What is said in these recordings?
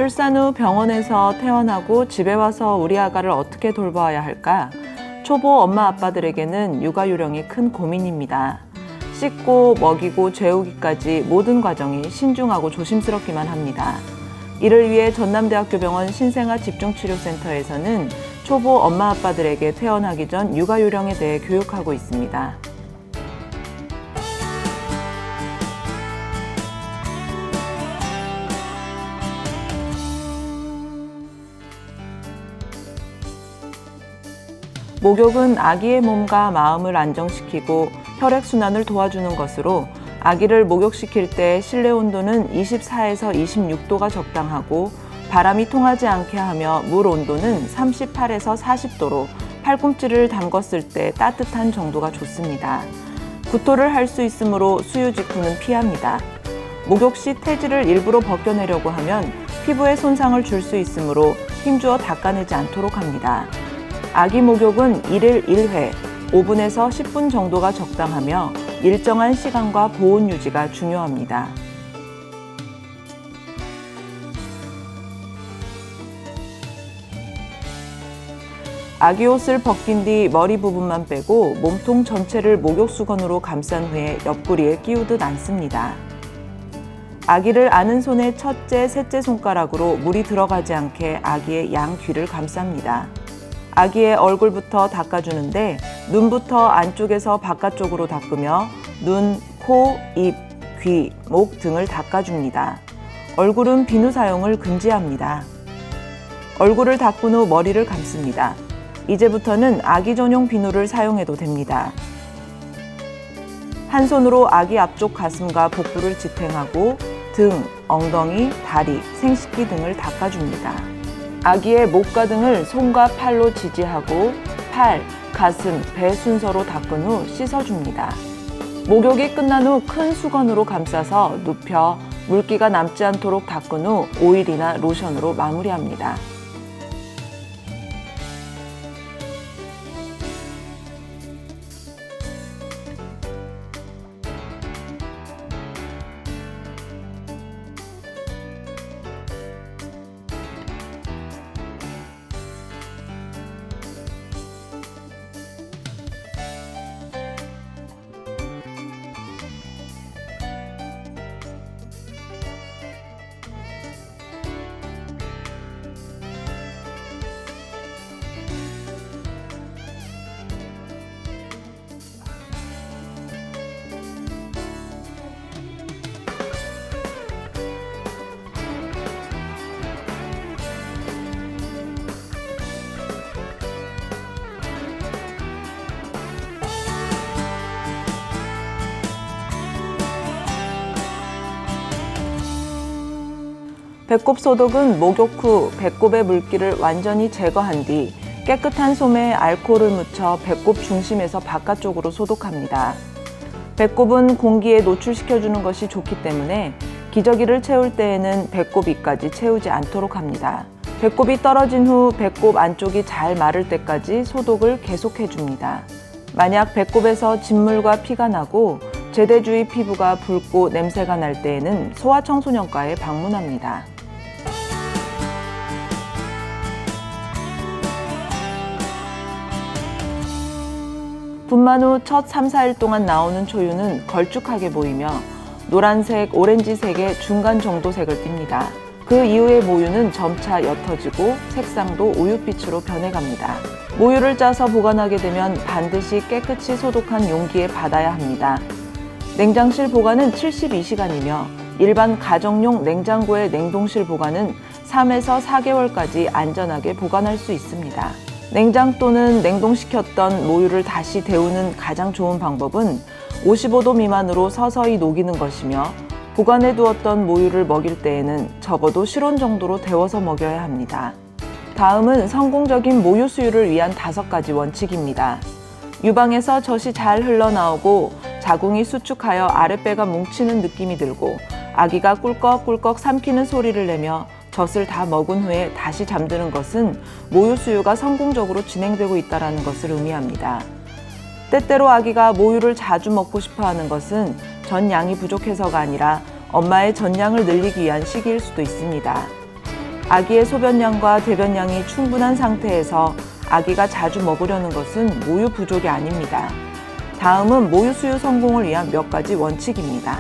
출산 후 병원에서 퇴원하고 집에 와서 우리 아가를 어떻게 돌봐야 할까? 초보 엄마 아빠들에게는 육아 요령이 큰 고민입니다. 씻고 먹이고 재우기까지 모든 과정이 신중하고 조심스럽기만 합니다. 이를 위해 전남대학교 병원 신생아 집중치료센터에서는 초보 엄마 아빠들에게 퇴원하기 전 육아 요령에 대해 교육하고 있습니다. 목욕은 아기의 몸과 마음을 안정시키고 혈액순환을 도와주는 것으로 아기를 목욕시킬 때 실내 온도는 24에서 26도가 적당하고 바람이 통하지 않게 하며 물 온도는 38에서 40도로 팔꿈치를 담궜을 때 따뜻한 정도가 좋습니다. 구토를 할 수 있으므로 수유 직후는 피합니다. 목욕 시 태지를 일부러 벗겨내려고 하면 피부에 손상을 줄 수 있으므로 힘주어 닦아내지 않도록 합니다. 아기 목욕은 1일 1회, 5분에서 10분 정도가 적당하며 일정한 시간과 보온 유지가 중요합니다. 아기 옷을 벗긴 뒤 머리 부분만 빼고 몸통 전체를 목욕 수건으로 감싼 후에 옆구리에 끼우듯 안습니다. 아기를 안은 손의 첫째, 셋째 손가락으로 물이 들어가지 않게 아기의 양 귀를 감쌉니다. 아기의 얼굴부터 닦아주는데 눈부터 안쪽에서 바깥쪽으로 닦으며 눈, 코, 입, 귀, 목 등을 닦아줍니다. 얼굴은 비누 사용을 금지합니다. 얼굴을 닦은 후 머리를 감습니다. 이제부터는 아기 전용 비누를 사용해도 됩니다. 한 손으로 아기 앞쪽 가슴과 복부를 지탱하고 등, 엉덩이, 다리, 생식기 등을 닦아줍니다. 아기의 목과 등을 손과 팔로 지지하고 팔, 가슴, 배 순서로 닦은 후 씻어줍니다. 목욕이 끝난 후 큰 수건으로 감싸서 눕혀 물기가 남지 않도록 닦은 후 오일이나 로션으로 마무리합니다. 배꼽 소독은 목욕 후 배꼽의 물기를 완전히 제거한 뒤 깨끗한 솜에 알코올을 묻혀 배꼽 중심에서 바깥쪽으로 소독합니다. 배꼽은 공기에 노출시켜주는 것이 좋기 때문에 기저귀를 채울 때에는 배꼽 위까지 채우지 않도록 합니다. 배꼽이 떨어진 후 배꼽 안쪽이 잘 마를 때까지 소독을 계속해줍니다. 만약 배꼽에서 진물과 피가 나고 제대 주위 피부가 붉고 냄새가 날 때에는 소아청소년과에 방문합니다. 분만 후 첫 3, 4일 동안 나오는 초유는 걸쭉하게 보이며 노란색, 오렌지색의 중간 정도 색을 띱니다. 그 이후의 모유는 점차 옅어지고 색상도 우윳빛으로 변해갑니다. 모유를 짜서 보관하게 되면 반드시 깨끗이 소독한 용기에 받아야 합니다. 냉장실 보관은 72시간이며 일반 가정용 냉장고의 냉동실 보관은 3에서 4개월까지 안전하게 보관할 수 있습니다. 냉장 또는 냉동시켰던 모유를 다시 데우는 가장 좋은 방법은 55도 미만으로 서서히 녹이는 것이며 보관해 두었던 모유를 먹일 때에는 적어도 실온 정도로 데워서 먹여야 합니다. 다음은 성공적인 모유 수유를 위한 5가지 원칙입니다. 유방에서 젖이 잘 흘러나오고 자궁이 수축하여 아랫배가 뭉치는 느낌이 들고 아기가 꿀꺽꿀꺽 삼키는 소리를 내며 젖을 다 먹은 후에 다시 잠드는 것은 모유 수유가 성공적으로 진행되고 있다는 것을 의미합니다. 때때로 아기가 모유를 자주 먹고 싶어 하는 것은 전양이 부족해서가 아니라 엄마의 전량을 늘리기 위한 시기일 수도 있습니다. 아기의 소변량과 대변량이 충분한 상태에서 아기가 자주 먹으려는 것은 모유 부족이 아닙니다. 다음은 모유 수유 성공을 위한 몇 가지 원칙입니다.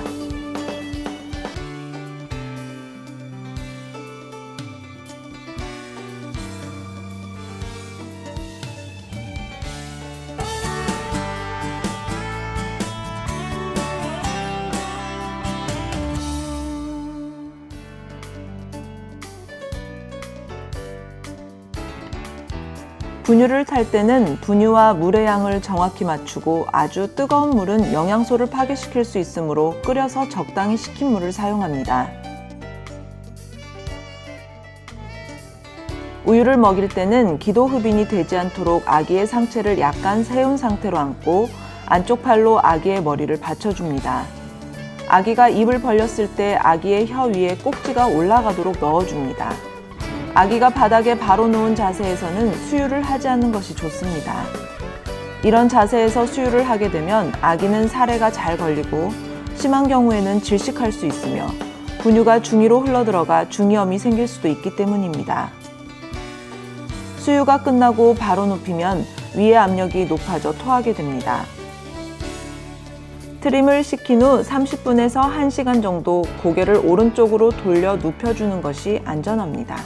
분유를 탈 때는 분유와 물의 양을 정확히 맞추고 아주 뜨거운 물은 영양소를 파괴시킬 수 있으므로 끓여서 적당히 식힌 물을 사용합니다. 우유를 먹일 때는 기도 흡인이 되지 않도록 아기의 상체를 약간 세운 상태로 앉고 안쪽 팔로 아기의 머리를 받쳐줍니다. 아기가 입을 벌렸을 때 아기의 혀 위에 꼭지가 올라가도록 넣어줍니다. 아기가 바닥에 바로 누운 자세에서는 수유를 하지 않는 것이 좋습니다. 이런 자세에서 수유를 하게 되면 아기는 사레가 잘 걸리고 심한 경우에는 질식할 수 있으며 분유가 중위로 흘러들어가 중이염이 생길 수도 있기 때문입니다. 수유가 끝나고 바로 눕히면 위의 압력이 높아져 토하게 됩니다. 트림을 시킨 후 30분에서 1시간 정도 고개를 오른쪽으로 돌려 눕혀주는 것이 안전합니다.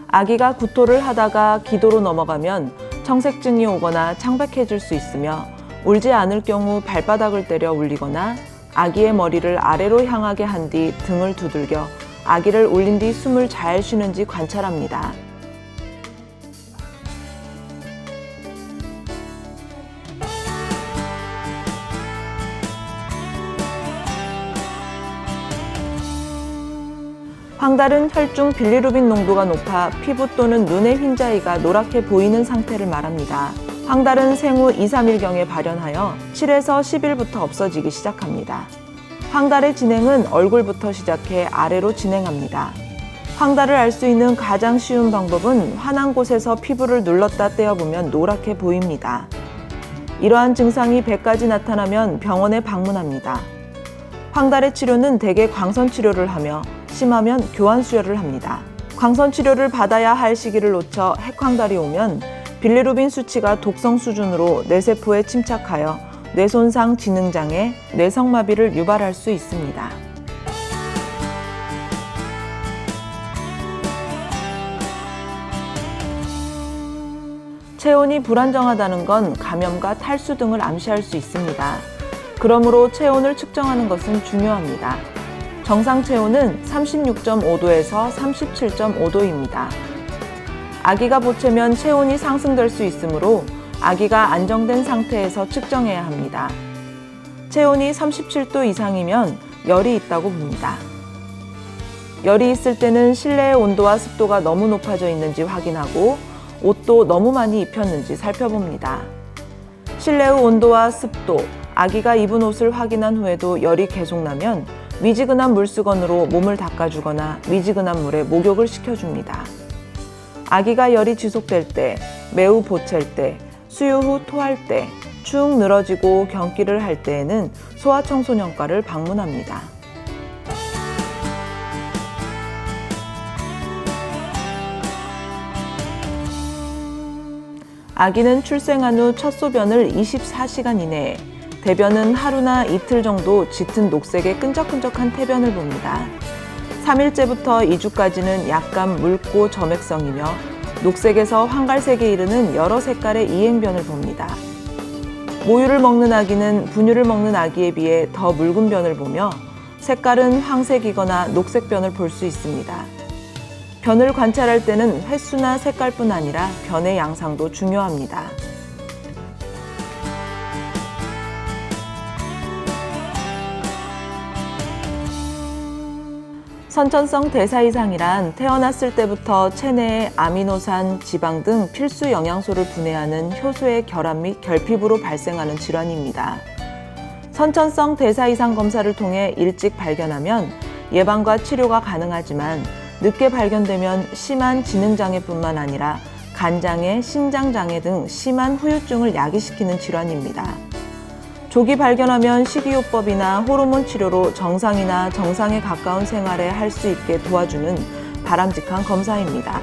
아기가 구토를 하다가 기도로 넘어가면 청색증이 오거나 창백해질 수 있으며 울지 않을 경우 발바닥을 때려 울리거나 아기의 머리를 아래로 향하게 한 뒤 등을 두들겨 아기를 올린 뒤 숨을 잘 쉬는지 관찰합니다. 황달은 혈중 빌리루빈 농도가 높아 피부 또는 눈의 흰자위가 노랗게 보이는 상태를 말합니다. 황달은 생후 2-3일경에 발현하여 7에서 10일부터 없어지기 시작합니다. 황달의 진행은 얼굴부터 시작해 아래로 진행합니다. 황달을 알 수 있는 가장 쉬운 방법은 화난 곳에서 피부를 눌렀다 떼어보면 노랗게 보입니다. 이러한 증상이 100가지 나타나면 병원에 방문합니다. 황달의 치료는 대개 광선 치료를 하며 심하면 교환 수혈을 합니다. 광선 치료를 받아야 할 시기를 놓쳐 핵황달이 오면 빌리루빈 수치가 독성 수준으로 뇌세포에 침착하여 뇌손상, 지능장애, 뇌성마비를 유발할 수 있습니다. 체온이 불안정하다는 건 감염과 탈수 등을 암시할 수 있습니다. 그러므로 체온을 측정하는 것은 중요합니다. 정상 체온은 36.5도에서 37.5도입니다. 아기가 보채면 체온이 상승될 수 있으므로 아기가 안정된 상태에서 측정해야 합니다. 체온이 37도 이상이면 열이 있다고 봅니다. 열이 있을 때는 실내의 온도와 습도가 너무 높아져 있는지 확인하고 옷도 너무 많이 입혔는지 살펴봅니다. 실내의 온도와 습도, 아기가 입은 옷을 확인한 후에도 열이 계속 나면 미지근한 물수건으로 몸을 닦아주거나 미지근한 물에 목욕을 시켜줍니다. 아기가 열이 지속될 때, 매우 보챌 때, 수유 후 토할 때, 축 늘어지고 경기를 할 때에는 소아청소년과를 방문합니다. 아기는 출생한 후 첫 소변을 24시간 이내에, 대변은 하루나 이틀 정도 짙은 녹색의 끈적끈적한 태변을 봅니다. 3일째부터 2주까지는 약간 묽고 점액성이며 녹색에서 황갈색에 이르는 여러 색깔의 이행변을 봅니다. 모유를 먹는 아기는 분유를 먹는 아기에 비해 더 묽은 변을 보며 색깔은 황색이거나 녹색변을 볼 수 있습니다. 변을 관찰할 때는 횟수나 색깔뿐 아니라 변의 양상도 중요합니다. 선천성 대사 이상이란 태어났을 때부터 체내에 아미노산, 지방 등 필수 영양소를 분해하는 효소의 결함 및 결핍으로 발생하는 질환입니다. 선천성 대사 이상 검사를 통해 일찍 발견하면 예방과 치료가 가능하지만 늦게 발견되면 심한 지능장애뿐만 아니라 간장애, 신장장애 등 심한 후유증을 야기시키는 질환입니다. 조기 발견하면 식이요법이나 호르몬 치료로 정상이나 정상에 가까운 생활에 할 수 있게 도와주는 바람직한 검사입니다.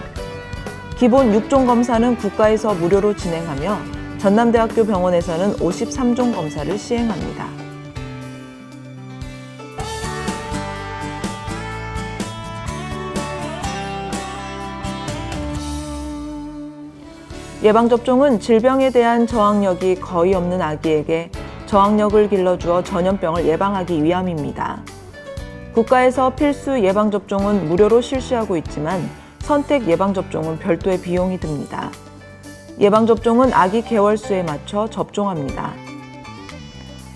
기본 6종 검사는 국가에서 무료로 진행하며 전남대학교 병원에서는 53종 검사를 시행합니다. 예방접종은 질병에 대한 저항력이 거의 없는 아기에게 저항력을 길러주어 전염병을 예방하기 위함입니다. 국가에서 필수 예방접종은 무료로 실시하고 있지만 선택 예방접종은 별도의 비용이 듭니다. 예방접종은 아기 개월수에 맞춰 접종합니다.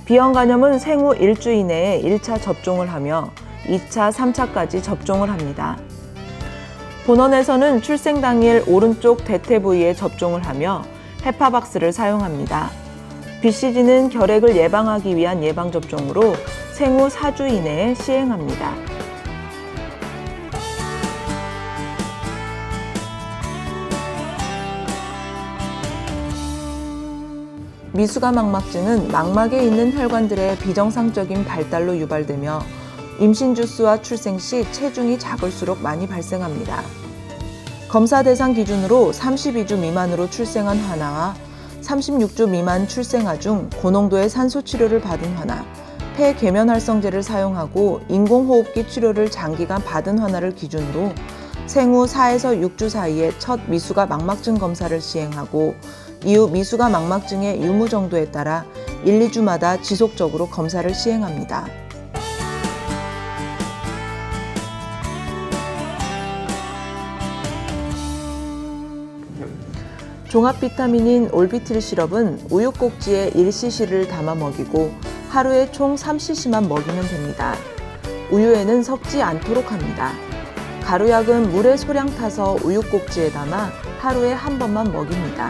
비형간염은 생후 1주 이내에 1차 접종을 하며 2차, 3차까지 접종을 합니다. 본원에서는 출생 당일 오른쪽 대퇴 부위에 접종을 하며 헤파박스를 사용합니다. BCG는 결핵을 예방하기 위한 예방접종으로 생후 4주 이내에 시행합니다. 미수가 망막증은 망막에 있는 혈관들의 비정상적인 발달로 유발되며 임신 주수와 출생 시 체중이 작을수록 많이 발생합니다. 검사 대상 기준으로 32주 미만으로 출생한 환아와 36주 미만 출생아 중 고농도의 산소 치료를 받은 환아, 폐 계면활성제를 사용하고 인공호흡기 치료를 장기간 받은 환아를 기준으로 생후 4에서 6주 사이에 첫 미수가 망막증 검사를 시행하고 이후 미수가 망막증의 유무 정도에 따라 1, 2주마다 지속적으로 검사를 시행합니다. 종합 비타민인 올비틸 시럽은 우유 꼭지에 1cc를 담아 먹이고 하루에 총 3cc만 먹이면 됩니다. 우유에는 섞지 않도록 합니다. 가루약은 물에 소량 타서 우유 꼭지에 담아 하루에 한 번만 먹입니다.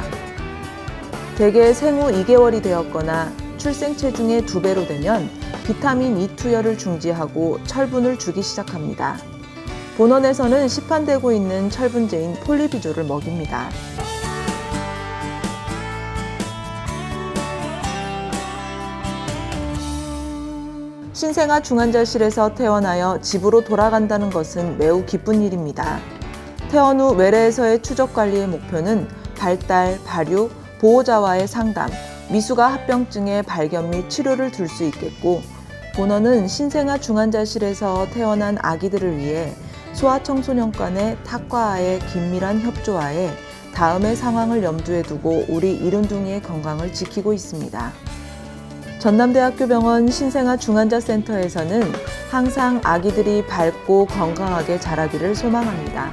대개 생후 2개월이 되었거나 출생 체중의 2배로 되면 비타민 E 투여를 중지하고 철분을 주기 시작합니다. 본원에서는 시판되고 있는 철분제인 폴리비조를 먹입니다. 신생아 중환자실에서 퇴원하여 집으로 돌아간다는 것은 매우 기쁜 일입니다. 퇴원 후 외래에서의 추적 관리의 목표는 발달, 발육, 보호자와의 상담, 미수가 합병증의 발견 및 치료를 둘 수 있겠고, 본원은 신생아 중환자실에서 퇴원한 아기들을 위해 소아청소년관의 탁과와의 긴밀한 협조하에 다음의 상황을 염두에 두고 우리 이른둥이의 건강을 지키고 있습니다. 전남대학교 병원 신생아 중환자센터에서는 항상 아기들이 밝고 건강하게 자라기를 소망합니다.